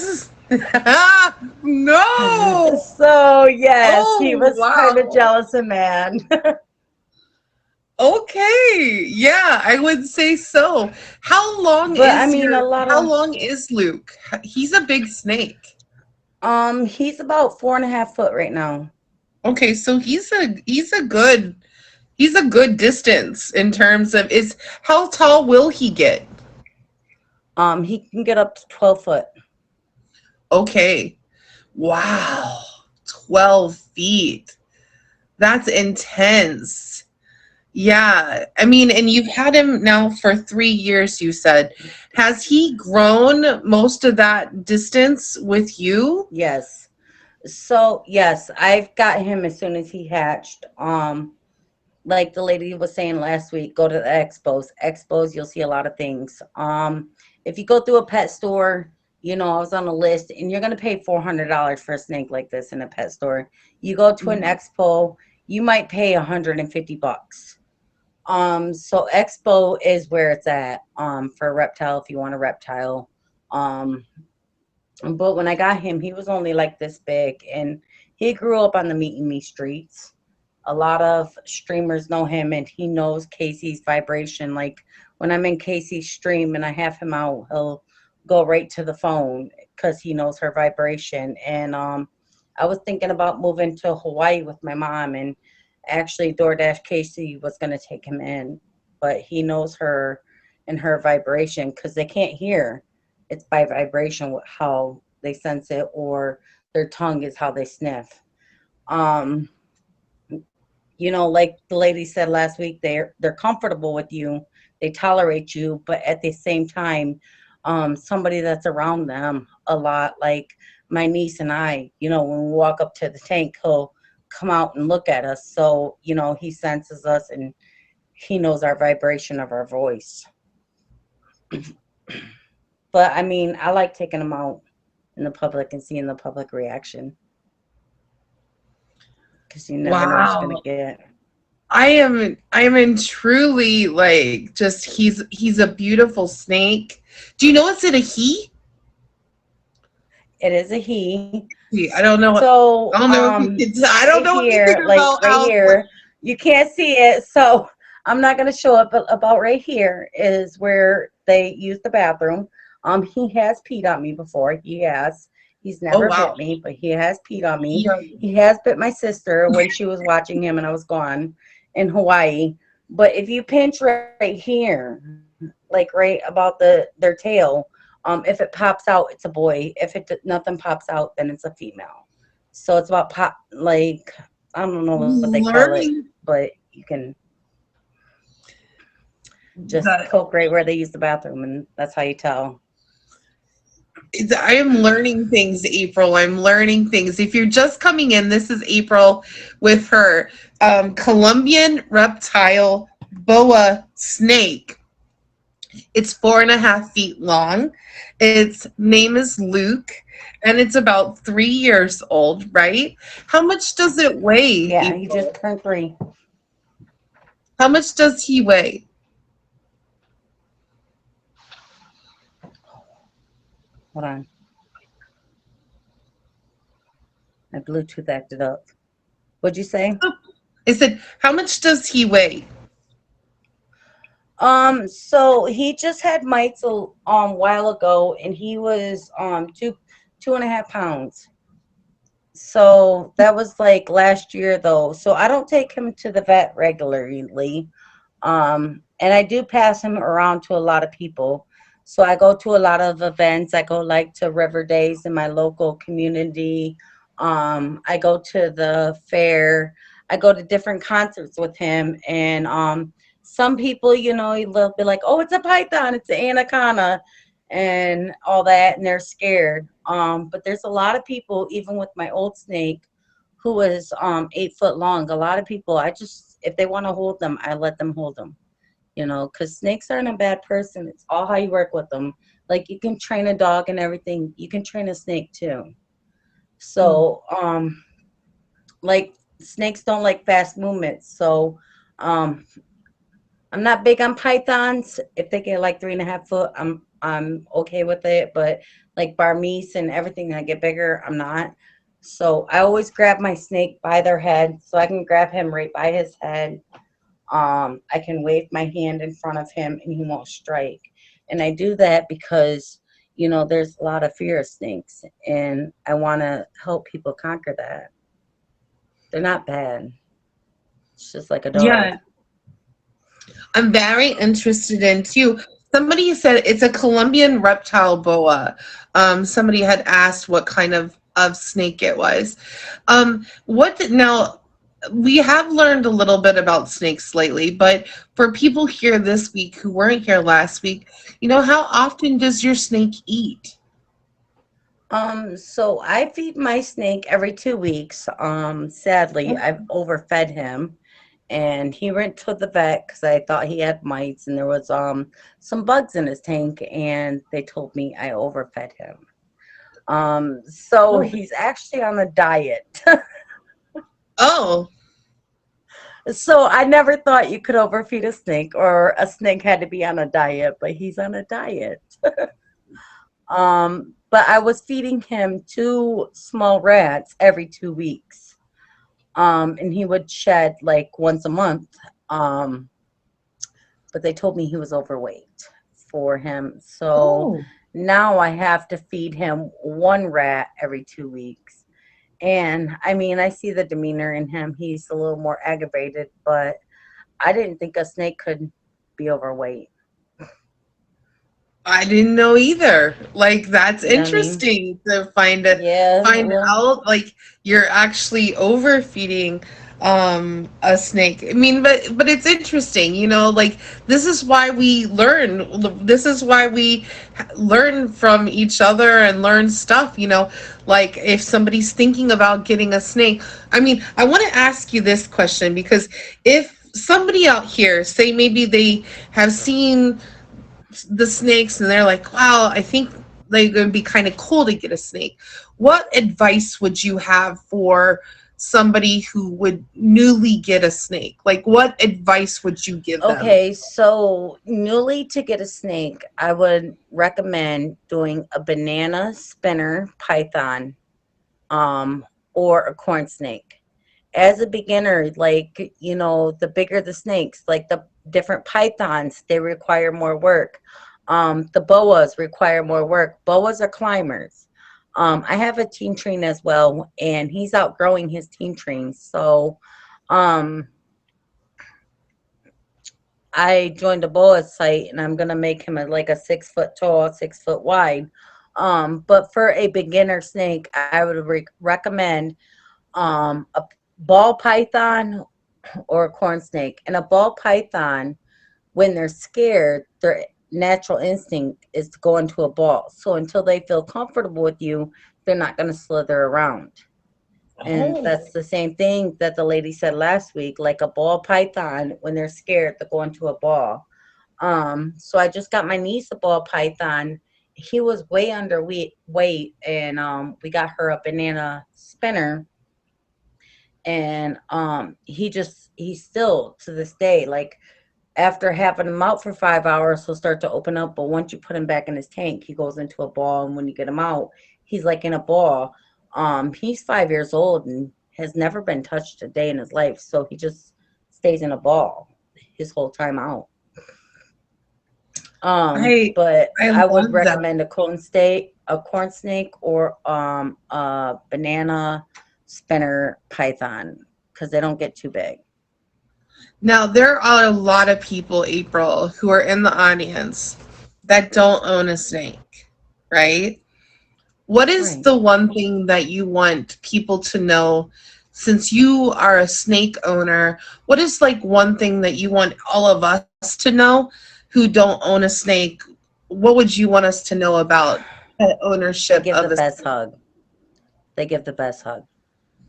Speaker 1: no.
Speaker 3: So, yes, he
Speaker 1: Oh,
Speaker 3: was kind of
Speaker 1: wow.
Speaker 3: jealous and mad.
Speaker 1: Okay. Yeah, I would say so.
Speaker 3: But I mean, a lot
Speaker 1: How
Speaker 3: of
Speaker 1: long is Luke? He's a big snake.
Speaker 3: he's about 4.5 foot right now.
Speaker 1: Okay, so he's a good distance in terms of is how tall will he get?
Speaker 3: He can get up to 12 foot.
Speaker 1: Okay. Wow. 12 feet. That's intense. Yeah. I mean, and you've had him now for 3 years, you said. Has he grown most of that distance with you?
Speaker 3: Yes. So yes, I've got him as soon as he hatched. Like the lady was saying last week, go to the expos. Expos, you'll see a lot of things. If you go through a pet store, I was on a list, and you're gonna pay $400 for a snake like this in a pet store. You go to an
Speaker 1: Mhm.
Speaker 3: expo, you might pay $150. So expo is where it's at. For a reptile, if you want a reptile. Um, but when I got him, he was only like this big, and he grew up on the Meet and Me streets. A lot of streamers know him, and he knows Casey's vibration. Like when I'm in Casey's stream and I have him out, he'll go right to the phone because he knows her vibration. And I was thinking about moving to Hawaii with my mom, and actually DoorDash Casey was going to take him in, but he knows her and her vibration because they can't hear. It's by vibration how they sense it, or their tongue is how they sniff. Um, like the lady said last week, they're comfortable with you, they tolerate you, but at the same time, somebody that's around them a lot, like my niece and I, when we walk up to the tank, he'll come out and look at us. So, he senses us and he knows our vibration of our voice. But I mean, I like taking them out in the public and seeing the public reaction because you never know what you're gonna
Speaker 1: Wow.
Speaker 3: get.
Speaker 1: I am in truly like just he's a beautiful snake. Do you know is it a he?
Speaker 3: It is a he.
Speaker 1: I don't know what
Speaker 3: So
Speaker 1: I don't know I don't
Speaker 3: right
Speaker 1: know anything
Speaker 3: here, like
Speaker 1: about
Speaker 3: right
Speaker 1: how
Speaker 3: here, you can't see it, so I'm not gonna show it, but about right here is where they use the bathroom. He has peed on me before. He has. He's
Speaker 1: oh
Speaker 3: never
Speaker 1: wow.
Speaker 3: bit me, but he has peed on me.
Speaker 1: Yeah.
Speaker 3: He has bit my sister when she was watching him and I was gone in Hawaii. But if you pinch right here, like right about their tail, if it pops out, it's a boy. If nothing pops out, then it's a female. So it's about pop, like I don't know what they call it,
Speaker 1: Learning
Speaker 3: but you can just
Speaker 1: that
Speaker 3: poke right where they use the bathroom, and that's how you tell.
Speaker 1: I am learning things, April. I'm learning things. If you're just coming in, this is April with her Colombian reptile boa snake. It's 4.5 feet long. Its name is Luke, and it's about 3 years old, right? How much does it weigh,
Speaker 3: Yeah, he just
Speaker 1: April?
Speaker 3: turned 3.
Speaker 1: How much does he weigh?
Speaker 3: Hold on, my Bluetooth acted up. What'd you say?
Speaker 1: I said, how much does he weigh?
Speaker 3: So he just had mites a while ago, and he was 2.5 pounds. So that was like last year though. So I don't take him to the vet regularly. And I do pass him around to a lot of people. So I go to a lot of events. I go like to River Days in my local community. I go to the fair. I go to different concerts with him. And some people, they'll be like, "Oh, it's a python, it's an anaconda," and all that, and they're scared. But there's a lot of people, even with my old snake, who was 8 foot long. A lot of people, if they want to hold them, I let them hold them. You know, because snakes aren't a bad person. It's all how you work with them. Like you can train a dog and everything. You can train a snake too.
Speaker 1: Mm.
Speaker 3: So, like snakes don't like fast movements. So, um, I'm not big on pythons. If they get like 3.5 foot, I'm okay with it. But like Burmese and everything that get bigger, I'm not. So I always grab my snake by their head, so I can grab him right by his head. I can wave my hand in front of him and he won't strike. And I do that because, you know, there's a lot of fear of snakes, and I want to help people conquer that. They're not bad. It's just like a dog.
Speaker 1: Yeah, I'm very interested in too. Somebody said it's a Colombian reptile boa. Somebody had asked what kind of snake it was. Now we have learned a little bit about snakes lately, but for people here this week who weren't here last week, how often does your snake eat?
Speaker 3: So I feed my snake every 2 weeks. Sadly, I've overfed him, and he went to the vet because I thought he had mites, and there was some bugs in his tank, and they told me I overfed him. So
Speaker 1: Oh,
Speaker 3: he's actually on a diet.
Speaker 1: oh,
Speaker 3: So I never thought you could overfeed a snake or a snake had to be on a diet, but he's on a diet. But I was feeding him two small rats every 2 weeks. And he would shed like once a month. Um, but they told me he was overweight for him. So
Speaker 1: oh.
Speaker 3: now I have to feed him one rat every 2 weeks. And I mean, I see the demeanor in him. He's a little more aggravated, but I didn't think a snake could be overweight.
Speaker 1: I didn't know either. Like that's
Speaker 3: You know what I mean?
Speaker 1: interesting to
Speaker 3: Yeah,
Speaker 1: find
Speaker 3: well,
Speaker 1: out like you're actually overfeeding a snake. I mean, but it's interesting, like this is why we learn. This is why we learn from each other and learn stuff, like if somebody's thinking about getting a snake. I mean, I want to ask you this question because if somebody out here say maybe they have seen the snakes and they're like, wow, I think they're going to be kind of cool to get a snake. What advice would you have for somebody who would newly get a snake? Like, what advice would you give them?
Speaker 3: okay, so newly to get a snake, I would recommend doing a banana spinner python, um, or a corn snake. As a beginner, like, you know, the bigger the snakes, like the different pythons, they require more work. The boas require more work. Boas are climbers. I have a teen train as well, and he's outgrowing his teen train. So, um, I joined a boa site, and I'm gonna make him like a 6 foot tall, 6 foot wide. But for a beginner snake, I would recommend a ball python or a corn snake. And a ball python, when they're scared, their natural instinct is to go into a ball. So until they feel comfortable with you, they're not going to slither around. And
Speaker 1: Oh,
Speaker 3: that's the same thing that the lady said last week, like a ball python, when they're scared, they go into a ball. So I just got my niece a ball python. He was way underweight, and we got her a banana spinner, and he's still to this day, like, after having him out for 5 hours, he'll start to open up, but once you put him back in his tank, he goes into a ball, and when you get him out, he's like in a ball. He's 5 years old and has never been touched a day in his life, so he just stays in a ball his whole time out.
Speaker 1: I
Speaker 3: But
Speaker 1: I
Speaker 3: I would
Speaker 1: love that.
Speaker 3: recommend a corn snake, or a banana spinner python, because they don't get too big.
Speaker 1: Now, there are a lot of people, April, who are in the audience that don't own a snake, right? What is
Speaker 3: Right.
Speaker 1: the one thing that you want people to know since you are a snake owner? What is like one thing that you want all of us to know who don't own a snake? What would you want us to know about pet
Speaker 3: They
Speaker 1: ownership
Speaker 3: give the
Speaker 1: of a
Speaker 3: best
Speaker 1: snake?
Speaker 3: hug. They give the best hug.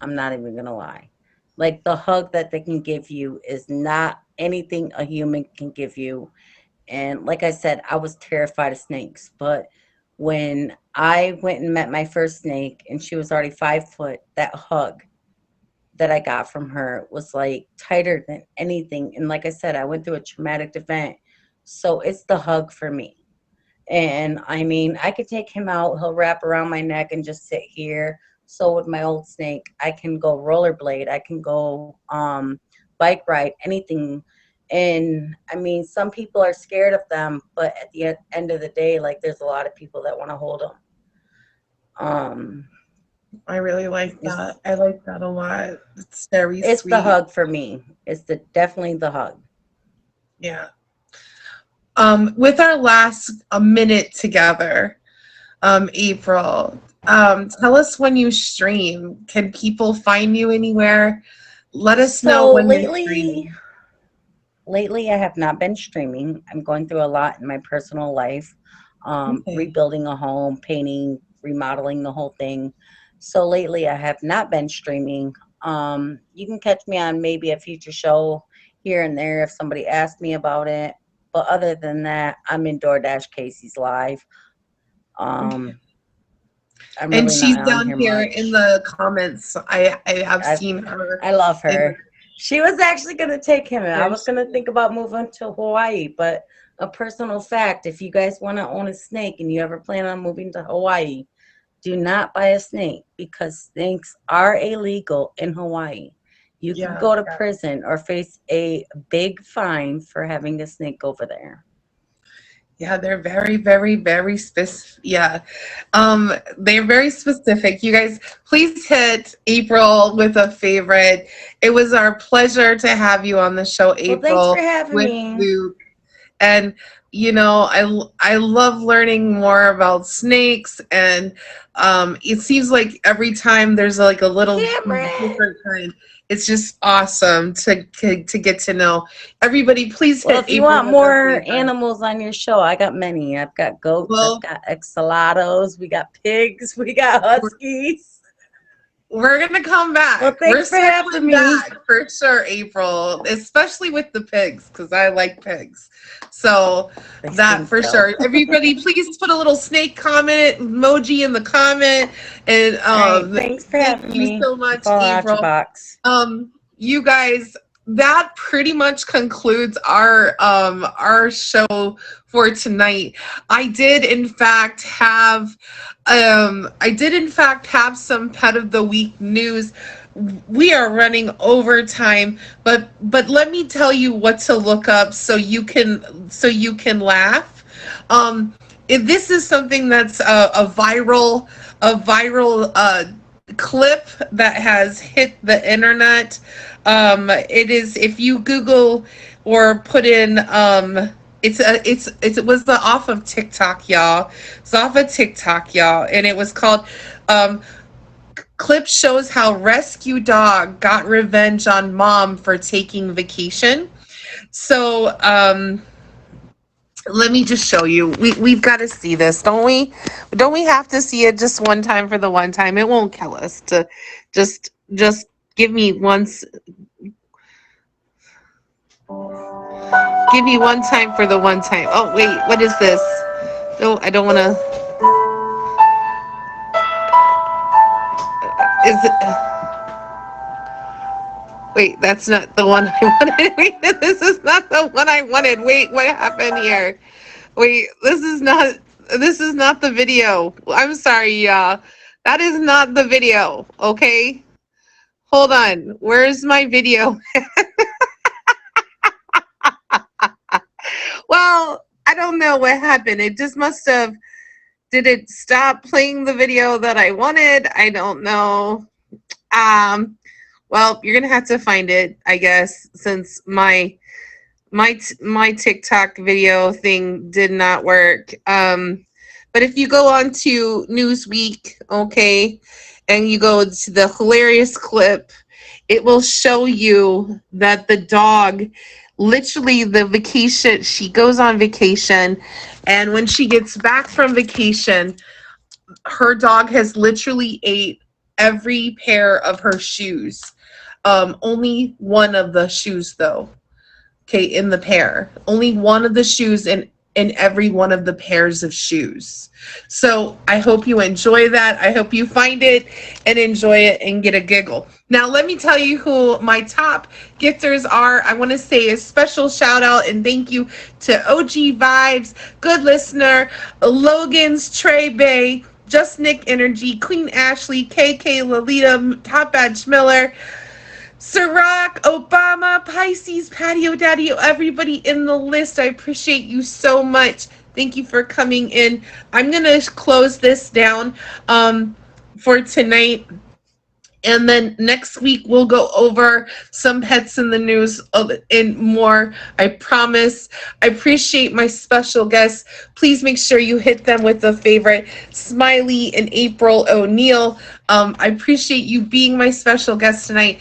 Speaker 3: I'm not even gonna lie. Like the hug that they can give you is not anything a human can give you. And like I said, I was terrified of snakes. But when I went and met my first snake and she was already 5 foot, that hug that I got from her was like tighter than anything. And like I said, I went through a traumatic event. So it's the hug for me. And I mean, I could take him out, he'll wrap around my neck and just sit here. So with my old snake, I can go rollerblade, I can go bike ride, anything. And I mean, some people are scared of them, but at the end of the day, like there's a lot of people that want to hold them. Um,
Speaker 1: I really like
Speaker 3: it's,
Speaker 1: that. I like that a lot. It's very
Speaker 3: it's
Speaker 1: sweet.
Speaker 3: the hug for me. It's definitely the hug.
Speaker 1: Yeah. With our last a minute together, April, tell us when you stream. Can people find you anywhere? Let us know
Speaker 3: So
Speaker 1: when you're streaming.
Speaker 3: lately I have not been streaming. I'm going through a lot in my personal life,
Speaker 1: Okay.
Speaker 3: rebuilding a home, painting, remodeling the whole thing. So lately I have not been streaming. You can catch me on maybe a future show here and there if somebody asks me about it. But other than that, I'm in DoorDash Casey's live.
Speaker 1: Okay.
Speaker 3: Um, I'm
Speaker 1: And
Speaker 3: really not
Speaker 1: she's
Speaker 3: on
Speaker 1: down
Speaker 3: here
Speaker 1: here in
Speaker 3: much.
Speaker 1: the comments. I have
Speaker 3: I
Speaker 1: seen her.
Speaker 3: I love
Speaker 1: And
Speaker 3: her. She was actually going to take him. I
Speaker 1: there
Speaker 3: was going to think about moving to Hawaii, but a personal fact, if you guys want to own a snake and you ever plan on moving to Hawaii, do not buy a snake because snakes are illegal in Hawaii. You could
Speaker 1: yeah.
Speaker 3: go to prison or face a big fine for having a snake over there.
Speaker 1: Yeah, they're very, very, very specific. Yeah. They're very specific. You guys, please hit April with a favorite. It was our pleasure to have you on the show,
Speaker 3: Well, thanks for
Speaker 1: April,
Speaker 3: having
Speaker 1: with
Speaker 3: me.
Speaker 1: Luke. And I love learning more about snakes, and it seems like every time there's like a little
Speaker 3: Cameron.
Speaker 1: different kind. It's just awesome to get to know everybody. Please
Speaker 3: Well,
Speaker 1: hit
Speaker 3: if you
Speaker 1: April
Speaker 3: want
Speaker 1: with a
Speaker 3: more
Speaker 1: favorite.
Speaker 3: animals on your show, I got many. I've got goats, I've
Speaker 1: Well,
Speaker 3: got axolotls, we got pigs, we got huskies.
Speaker 1: we're gonna come
Speaker 3: Well,
Speaker 1: back. We're
Speaker 3: thanks for having
Speaker 1: circling
Speaker 3: me.
Speaker 1: back for sure, April, especially with the pigs, because I like pigs. So
Speaker 3: They
Speaker 1: that
Speaker 3: stink
Speaker 1: for
Speaker 3: though.
Speaker 1: sure. Everybody, please put a little snake comment emoji in the comment. And
Speaker 3: All right, thanks for
Speaker 1: thank
Speaker 3: having
Speaker 1: you
Speaker 3: me.
Speaker 1: so
Speaker 3: I'm
Speaker 1: much,
Speaker 3: falling out your
Speaker 1: April.
Speaker 3: box.
Speaker 1: You guys, that pretty much concludes our show for tonight. I did in fact have some pet of the week news. We are running overtime, but let me tell you what to look up so you can laugh. If this is something that's a viral clip that has hit the internet. It is, if you Google or put in it was off of TikTok, y'all. It's off of TikTok, y'all, and it was called um, clip shows how rescue dog got revenge on mom for taking vacation. So let me just show you. We've got to see this, don't we? Don't we have to see it just one time for the one time? It won't kill us to just give me one time for the one time. Oh wait, what is this? No, I don't want to. Is it? Wait, that's not the one I wanted. Wait, this is not the one I wanted. Wait, what happened here? Wait, this is not the video. I'm sorry, y'all. That is not the video, okay? Hold on. Where's my video? Well, I don't know what happened. It just must have, did it stop playing the video that I wanted? I don't know. Um, well, you're gonna have to find it, I guess, since my TikTok video thing did not work. But if you go on to Newsweek, okay, and you go to the hilarious clip, it will show you that the dog, literally the vacation, she goes on vacation, and when she gets back from vacation, her dog has literally ate every pair of her shoes. Only one of the shoes though. Okay, in the pair. Only one of the shoes in every one of the pairs of shoes. So I hope you enjoy that. I hope you find it and enjoy it and get a giggle. Now let me tell you who my top gifters are. I want to say a special shout out and thank you to OG Vibes, Good Listener, Logan's, Trey Bay, Just Nick Energy, Queen Ashley, KK Lolita, Top Badge Miller, Ciroc, Obama, Pisces, Patio Daddy, everybody in the list. I appreciate you so much. Thank you for coming in. I'm going to close this down for tonight. And then next week, we'll go over some pets in the news and more. I promise. I appreciate my special guests. Please make sure you hit them with a favorite. Smiley and April O'Neil. I appreciate you being my special guest tonight.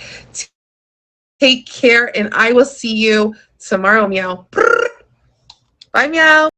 Speaker 1: Take care, and I will see you tomorrow, Meow. Bye, Meow.